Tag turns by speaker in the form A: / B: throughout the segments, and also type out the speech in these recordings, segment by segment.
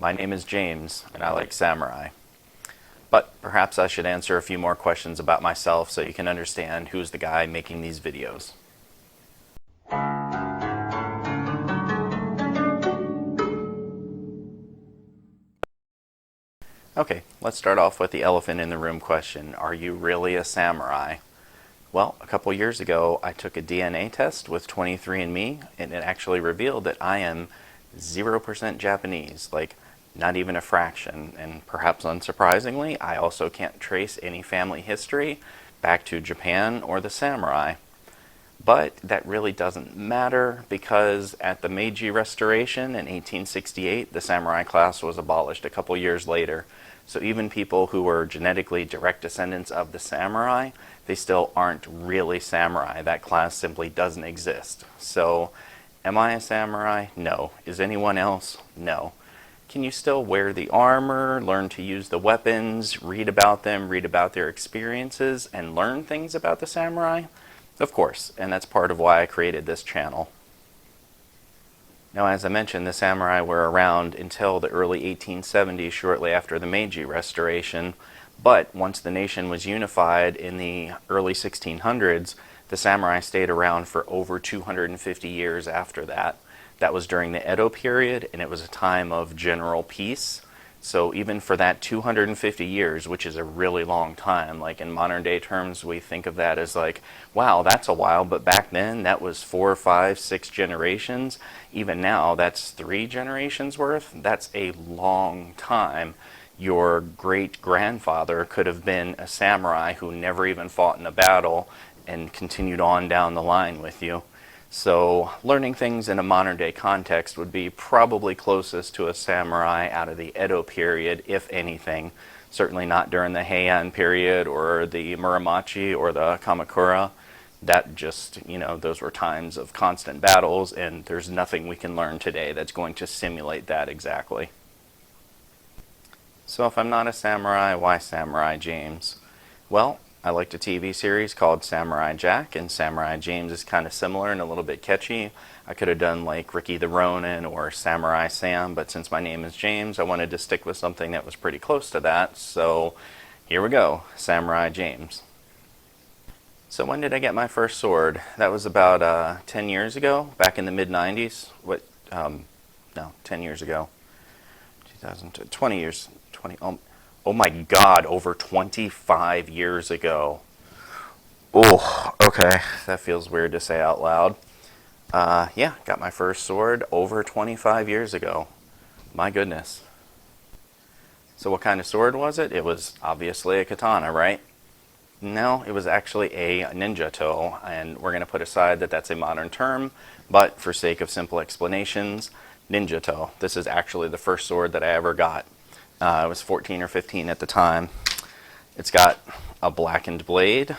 A: My name is James, and I like samurai. But perhaps I should answer a few more questions about myself so you can understand who's the guy making these videos. Okay, let's start off with the elephant in the room question. Are you really a samurai? Well, a couple years ago, I took a DNA test with 23andMe, and it actually revealed that I am 0% Japanese, like not even a fraction. And perhaps unsurprisingly, I also can't trace any family history back to Japan or the samurai. But that really doesn't matter because at the Meiji Restoration in 1868, the samurai class was abolished a couple years later. So even people who were genetically direct descendants of the samurai, they still aren't really samurai. That class simply doesn't exist. So am I a samurai? No. Is anyone else? No. Can you still wear the armor, learn to use the weapons, read about them, read about their experiences, and learn things about the samurai? Of course, and that's part of why I created this channel. Now, as I mentioned, the samurai were around until the early 1870s, shortly after the Meiji Restoration. But once the nation was unified in the early 1600s, the samurai stayed around for over 250 years after that. That was during the Edo period, and it was a time of general peace. So even for that 250 years, which is a really long time, like in modern day terms, we think of that as like, wow, that's a while, but back then that was 4, 5, 6 generations. Even now, that's 3 generations worth. That's a long time. Your great-grandfather could have been a samurai who never even fought in a battle and continued on down the line with you. So learning things in a modern day context would be probably closest to a samurai out of the Edo period, if anything. Certainly not during the Heian period or the Muromachi or the Kamakura. That just, those were times of constant battles, and there's nothing we can learn today that's going to simulate that exactly. So if I'm not a samurai, why Samurai James? Well, I liked a TV series called Samurai Jack, and Samurai James is kind of similar and a little bit catchy. I could have done like Ricky the Ronin or Samurai Sam, but since my name is James, I wanted to stick with something that was pretty close to that. So here we go, Samurai James. So when did I get my first sword? That was about 10 years ago, back in the mid-90s. 10 years ago. 2020 years. Oh my God, over 25 years ago. Oh, okay. That feels weird to say out loud. Yeah, got my first sword over 25 years ago. My goodness. So what kind of sword was it? It was obviously a katana, right? No, it was actually a ninja toe, and we're going to put aside that that's a modern term, but for sake of simple explanations, ninja toe. This is actually the first sword that I ever got. I was 14 or 15 at the time. It's got a blackened blade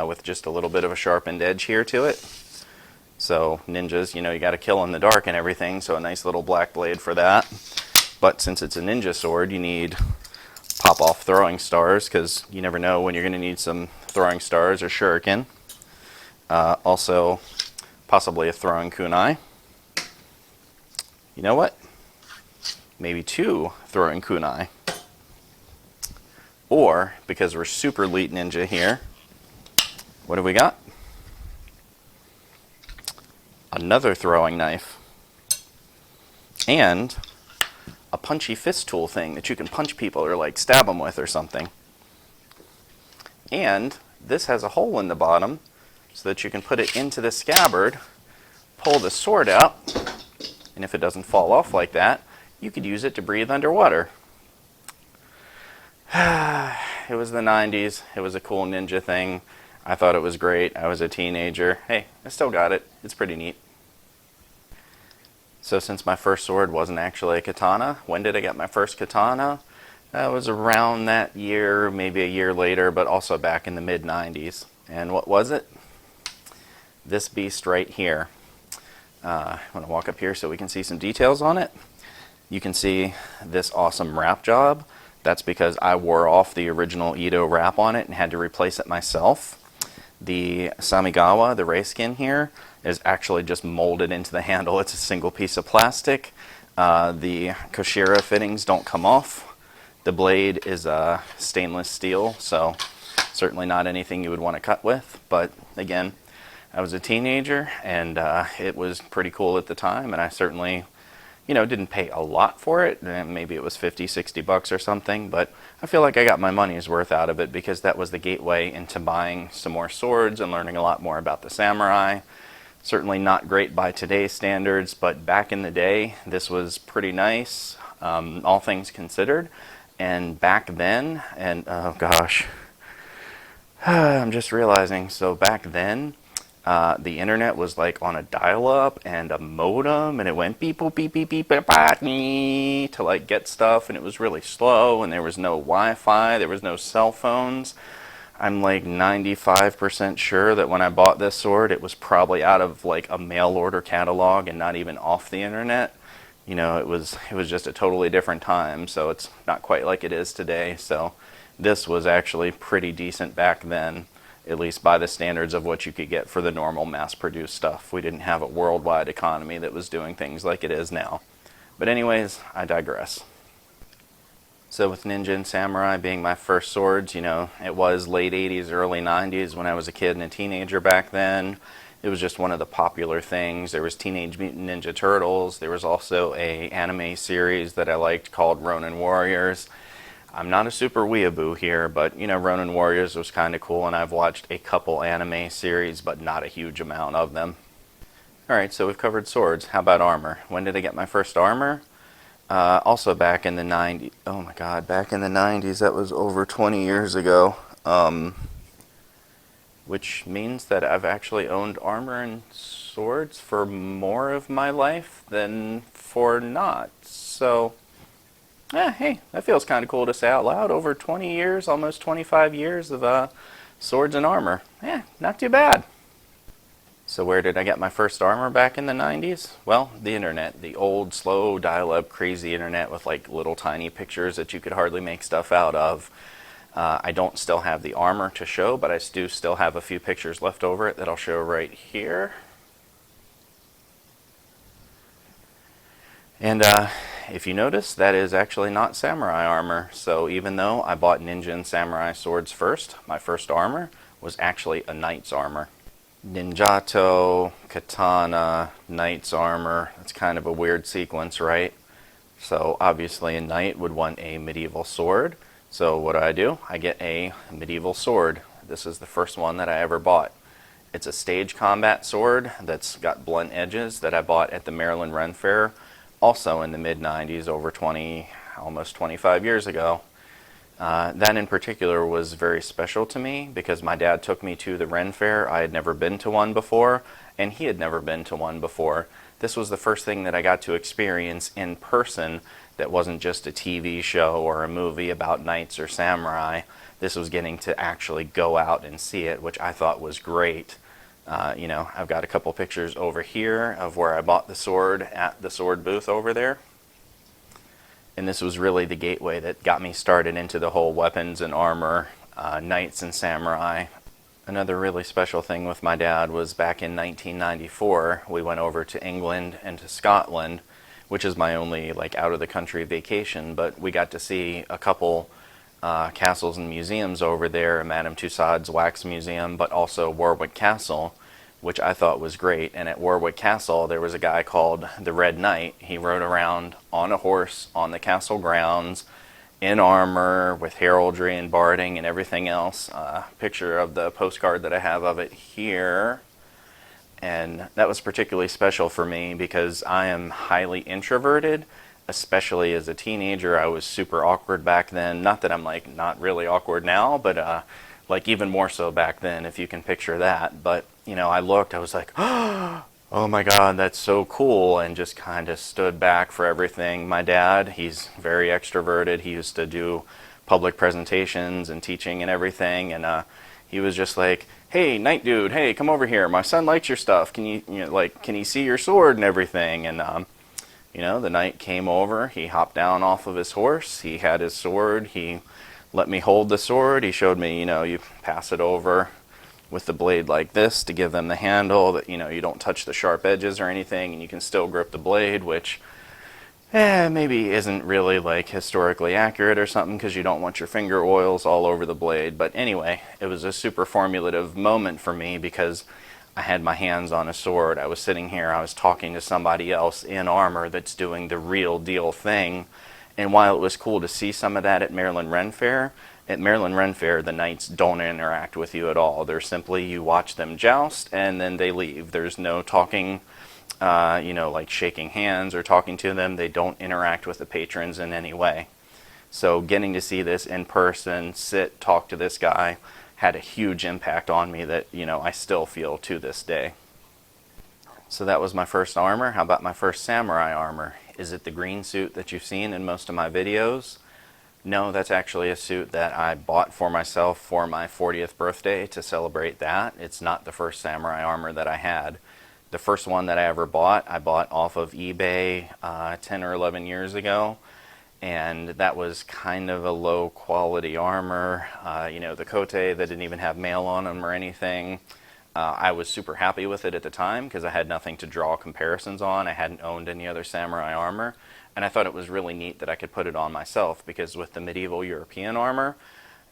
A: with just a little bit of a sharpened edge here to it. So ninjas, you got to kill in the dark and everything, so a nice little black blade for that. But since it's a ninja sword, you need pop-off throwing stars, because you never know when you're going to need some throwing stars or shuriken. Also, possibly a throwing kunai. You know what? Maybe 2 throwing kunai. Or, because we're super elite ninja here, what do we got? Another throwing knife. And a punchy fist tool thing that you can punch people or like stab them with or something. And this has a hole in the bottom so that you can put it into the scabbard, pull the sword out, and if it doesn't fall off like that, you could use it to breathe underwater. It was the 90s. It was a cool ninja thing. I thought it was great. I was a teenager. Hey, I still got it. It's pretty neat. So since my first sword wasn't actually a katana, when did I get my first katana? That was around that year, maybe a year later, but also back in the mid-90s. And what was it? This beast right here. I want to walk up here so we can see some details on it. You can see this awesome wrap job. That's because I wore off the original Edo wrap on it and had to replace it myself. The Samigawa, the ray skin here, is actually just molded into the handle. It's a single piece of plastic. The Koshira fittings don't come off. The blade is stainless steel, so certainly not anything you would want to cut with. But again, I was a teenager, and it was pretty cool at the time, and I certainly, didn't pay a lot for it. Maybe it was 50, 60 bucks or something, but I feel like I got my money's worth out of it because that was the gateway into buying some more swords and learning a lot more about the samurai. Certainly not great by today's standards, but back in the day, this was pretty nice, all things considered. And back then, and oh gosh, I'm just realizing, so back then, the internet was like on a dial-up and a modem, and it went beep boop beep beep beep beep beep to like get stuff, and it was really slow, and there was no Wi-Fi, there was no cell phones. I'm like 95% sure that when I bought this sword, it was probably out of like a mail order catalog and not even off the internet. It was just a totally different time, so it's not quite like it is today. So this was actually pretty decent back then, at least by the standards of what you could get for the normal mass-produced stuff. We didn't have a worldwide economy that was doing things like it is now. But anyways, I digress. So with Ninja and Samurai being my first swords, it was late 80s, early 90s when I was a kid and a teenager back then. It was just one of the popular things. There was Teenage Mutant Ninja Turtles. There was also a anime series that I liked called Ronin Warriors. I'm not a super weeaboo here, but Ronin Warriors was kind of cool, and I've watched a couple anime series, but not a huge amount of them. Alright, so we've covered swords. How about armor? When did I get my first armor? Also back in the 90s. Oh my god, back in the 90s, that was over 20 years ago. Which means that I've actually owned armor and swords for more of my life than for not. So, hey, that feels kind of cool to say out loud. Over 20 years, almost 25 years of swords and armor. Not too bad. So where did I get my first armor back in the 90s? Well, the internet. The old, slow, dial-up, crazy internet with like little tiny pictures that you could hardly make stuff out of. I don't still have the armor to show, but I do still have a few pictures left over it that I'll show right here. And if you notice, that is actually not samurai armor. So even though I bought ninja and samurai swords first, my first armor was actually a knight's armor. Ninjato, katana, knight's armor. That's kind of a weird sequence, right? So obviously a knight would want a medieval sword. So what do? I get a medieval sword. This is the first one that I ever bought. It's a stage combat sword that's got blunt edges that I bought at the Maryland Ren Fair, also in the mid-90s, over 20, almost 25 years ago. That in particular was very special to me because my dad took me to the Ren Fair. I had never been to one before, and he had never been to one before. This was the first thing that I got to experience in person that wasn't just a TV show or a movie about knights or samurai. This was getting to actually go out and see it, which I thought was great. I've got a couple pictures over here of where I bought the sword at the sword booth over there. And this was really the gateway that got me started into the whole weapons and armor, knights and samurai. Another really special thing with my dad was back in 1994, we went over to England and to Scotland, which is my only out-of-the-country vacation, but we got to see a couple castles and museums over there, Madame Tussauds Wax Museum, but also Warwick Castle, which I thought was great. And at Warwick Castle, there was a guy called the Red Knight. He rode around on a horse on the castle grounds, in armor, with heraldry and barding and everything else. Picture of the postcard that I have of it here. And that was particularly special for me because I am highly introverted, especially as a teenager. I was super awkward back then. Not that I'm not really awkward now, but even more so back then, if you can picture that. But, I looked, I was like, oh my God, that's so cool, and just kind of stood back for everything. My dad, he's very extroverted. He used to do public presentations and teaching and everything, and he was just like, hey, knight dude, hey, come over here. My son likes your stuff. Can you can he see your sword and everything? And the knight came over. He hopped down off of his horse. He had his sword. He let me hold the sword. He showed me, you pass it over with the blade like this to give them the handle that, you don't touch the sharp edges or anything, and you can still grip the blade, which maybe isn't really like historically accurate or something because you don't want your finger oils all over the blade. But anyway, it was a super formative moment for me because I had my hands on a sword. I was sitting here, I was talking to somebody else in armor that's doing the real deal thing. And while it was cool to see some of that at Maryland Ren Fair, at Maryland Ren Fair, the knights don't interact with you at all. They're simply, you watch them joust and then they leave. There's no talking, like shaking hands or talking to them. They don't interact with the patrons in any way. So getting to see this in person, sit, talk to this guy, had a huge impact on me that, I still feel to this day. So that was my first armor. How about my first samurai armor? Is it the green suit that you've seen in most of my videos? No, that's actually a suit that I bought for myself for my 40th birthday to celebrate that. It's not the first samurai armor that I had. The first one that I ever bought, I bought off of eBay 10 or 11 years ago. And that was kind of a low quality armor. The cote that didn't even have mail on them or anything. I was super happy with it at the time because I had nothing to draw comparisons on. I hadn't owned any other samurai armor. And I thought it was really neat that I could put it on myself because with the medieval European armor,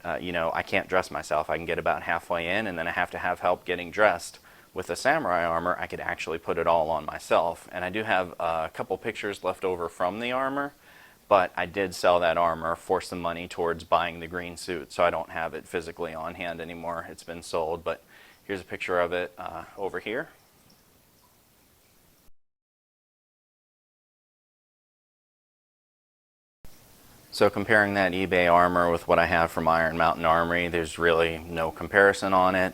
A: I can't dress myself. I can get about halfway in and then I have to have help getting dressed. With the samurai armor, I could actually put it all on myself. And I do have a couple pictures left over from the armor, but I did sell that armor for some money towards buying the green suit, so I don't have it physically on hand anymore. It's been sold, but here's a picture of it over here. So comparing that eBay armor with what I have from Iron Mountain Armory, there's really no comparison on it.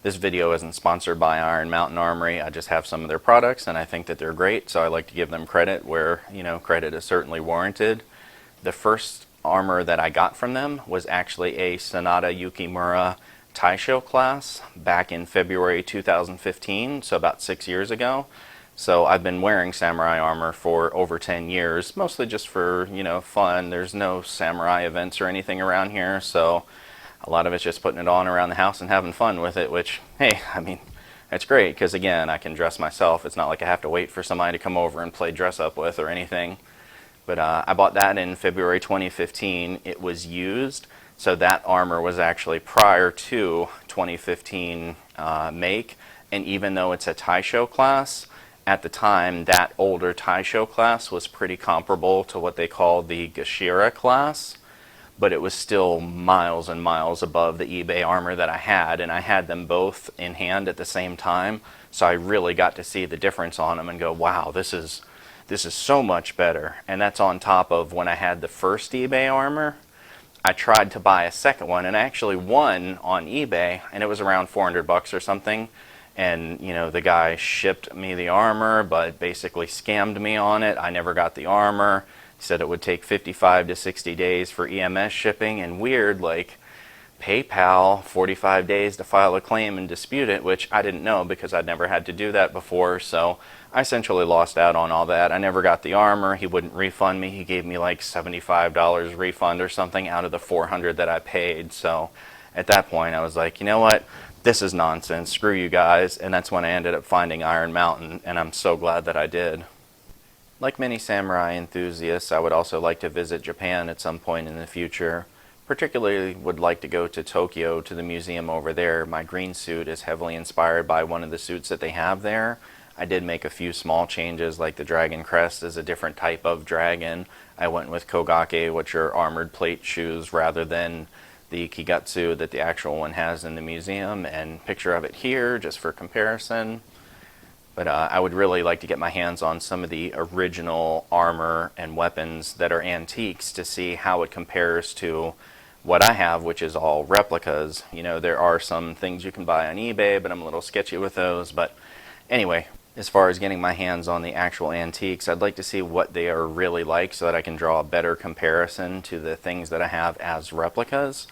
A: This video isn't sponsored by Iron Mountain Armory. I just have some of their products and I think that they're great, so I like to give them credit where, credit is certainly warranted. The first armor that I got from them was actually a Sonata Yukimura Taisho class back in February 2015, so about 6 years ago. So I've been wearing samurai armor for over 10 years, mostly just for, fun. There's no samurai events or anything around here, so a lot of it's just putting it on around the house and having fun with it, which, hey, that's great because, again, I can dress myself. It's not like I have to wait for somebody to come over and play dress up with or anything. But I bought that in February 2015. It was used, so that armor was actually prior to 2015 make, and even though it's a Taisho class, at the time, that older Taisho class was pretty comparable to what they call the Gashira class, but it was still miles and miles above the eBay armor that I had, and I had them both in hand at the same time, so I really got to see the difference on them and go, wow, this is so much better. And that's on top of when I had the first eBay armor. I tried to buy a second one, and I actually won on eBay, and it was around 400 bucks or something. And the guy shipped me the armor but basically scammed me on it. I never got the armor. He said it would take 55 to 60 days for EMS shipping, and weird, like PayPal 45 days to file a claim and dispute it, which I didn't know because I'd never had to do that before. So I essentially lost out on all that. I never got the armor. He wouldn't refund me. He gave me like $75 refund or something out of the $400 that I paid. So at that point I was like, you know what, this is nonsense, screw you guys. And that's when I ended up finding Iron Mountain, and I'm so glad that I did. Like many samurai enthusiasts, I would also like to visit Japan at some point in the future. Particularly would like to go to Tokyo, to the museum over there. My green suit is heavily inspired by one of the suits that they have there. I did make a few small changes, like the dragon crest is a different type of dragon. I went with kogake, which are armored plate shoes, rather than the kigatsu that the actual one has in the museum, and picture of it here just for comparison. But I would really like to get my hands on some of the original armor and weapons that are antiques to see how it compares to what I have, which is all replicas. There are some things you can buy on eBay, but I'm a little sketchy with those. But anyway, as far as getting my hands on the actual antiques, I'd like to see what they are really like so that I can draw a better comparison to the things that I have as replicas.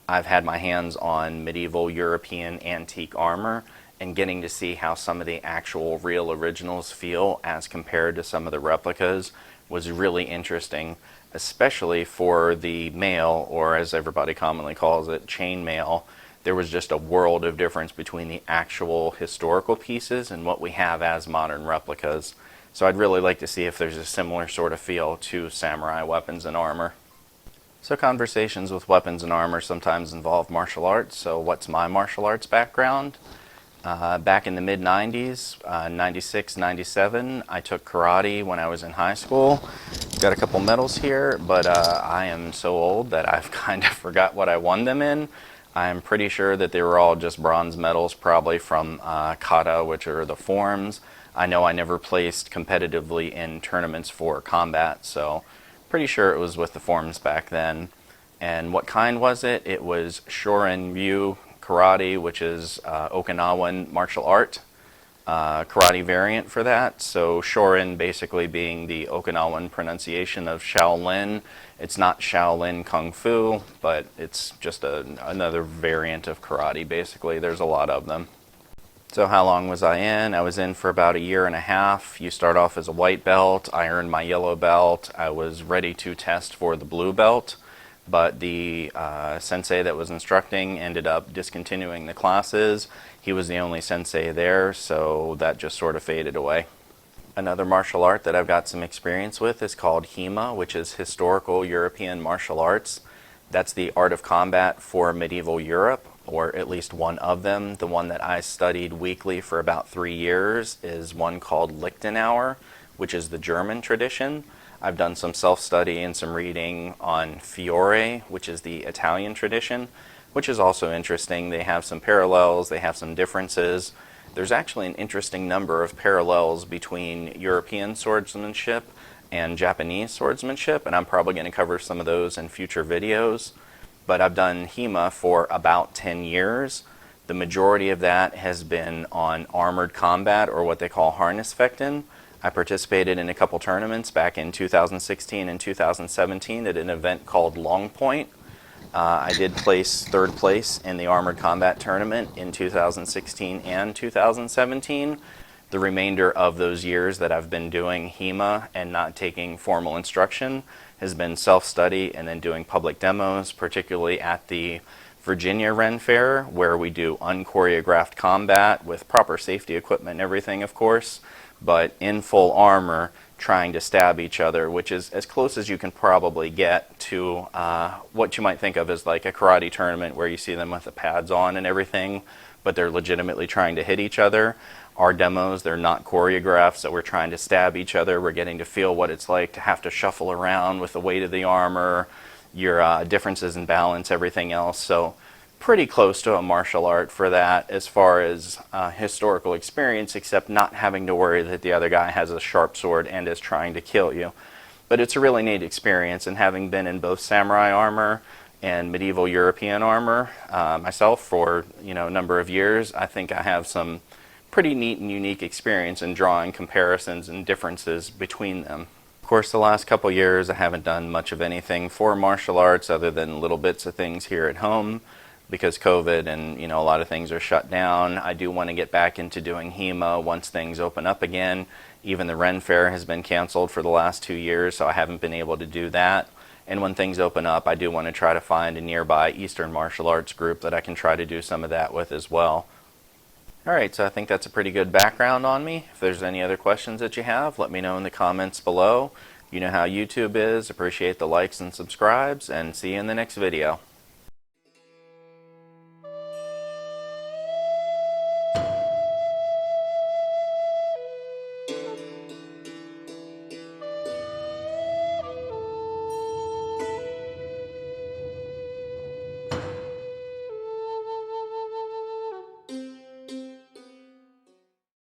A: I've had my hands on medieval European antique armor, and getting to see how some of the actual real originals feel as compared to some of the replicas was really interesting, especially for the mail, or as everybody commonly calls it, chain mail. There was just a world of difference between the actual historical pieces and what we have as modern replicas. So I'd really like to see if there's a similar sort of feel to samurai weapons and armor. So conversations with weapons and armor sometimes involve martial arts. So what's my martial arts background? Back in the mid-90s, 96, 97, I took karate when I was in high school. Got a couple medals here, but I am so old that I've kind of forgot what I won them in. I'm pretty sure that they were all just bronze medals, probably from kata, which are the forms. I know I never placed competitively in tournaments for combat, so pretty sure it was with the forms back then. And what kind was it? It was Shorin Ryu Karate, which is Okinawan martial art karate variant for that. So Shorin basically being the Okinawan pronunciation of Shaolin. It's not Shaolin Kung Fu, but it's just another variant of karate basically. There's a lot of them. So how long was I in? I was in for about a year and a half. You start off as a white belt. I earned my yellow belt. I was ready to test for the blue belt, but the sensei that was instructing ended up discontinuing the classes. He was the only sensei there, so that just sort of faded away. Another martial art that I've got some experience with is called HEMA, which is Historical European Martial Arts. That's the art of combat for medieval Europe, or at least one of them. The one that I studied weekly for about 3 years is one called Lichtenauer, which is the German tradition. I've done some self-study and some reading on Fiore, which is the Italian tradition, which is also interesting. They have some parallels, they have some differences. There's actually an interesting number of parallels between European swordsmanship and Japanese swordsmanship, and I'm probably going to cover some of those in future videos. But I've done HEMA for about 10 years. The majority of that has been on armored combat, or what they call harness fechten. I participated in a couple tournaments back in 2016 and 2017 at an event called Long Point. I did place third place in the armored combat tournament in 2016 and 2017. The remainder of those years that I've been doing HEMA and not taking formal instruction has been self-study and then doing public demos, particularly at the Virginia Ren Fair, where we do unchoreographed combat with proper safety equipment and everything, of course, but in full armor trying to stab each other, which is as close as you can probably get to what you might think of as like a karate tournament where you see them with the pads on and everything, but they're legitimately trying to hit each other. Our demos, they're not choreographed, so we're trying to stab each other. We're getting to feel what it's like to have to shuffle around with the weight of the armor, your differences in balance, everything else. So pretty close to a martial art for that as far as historical experience, except not having to worry that the other guy has a sharp sword and is trying to kill you. But it's a really neat experience, and having been in both samurai armor and medieval European armor myself for a number of years, I think I have some pretty neat and unique experience in drawing comparisons and differences between them. Of course, the last couple years I haven't done much of anything for martial arts other than little bits of things here at home because COVID and a lot of things are shut down. I do want to get back into doing HEMA once things open up again. Even the Ren Fair has been canceled for the last 2 years, so I haven't been able to do that. And when things open up, I do want to try to find a nearby Eastern martial arts group that I can try to do some of that with as well. Alright, so I think that's a pretty good background on me. If there's any other questions that you have, let me know in the comments below. You know how YouTube is. Appreciate the likes and subscribes, and see you in the next video.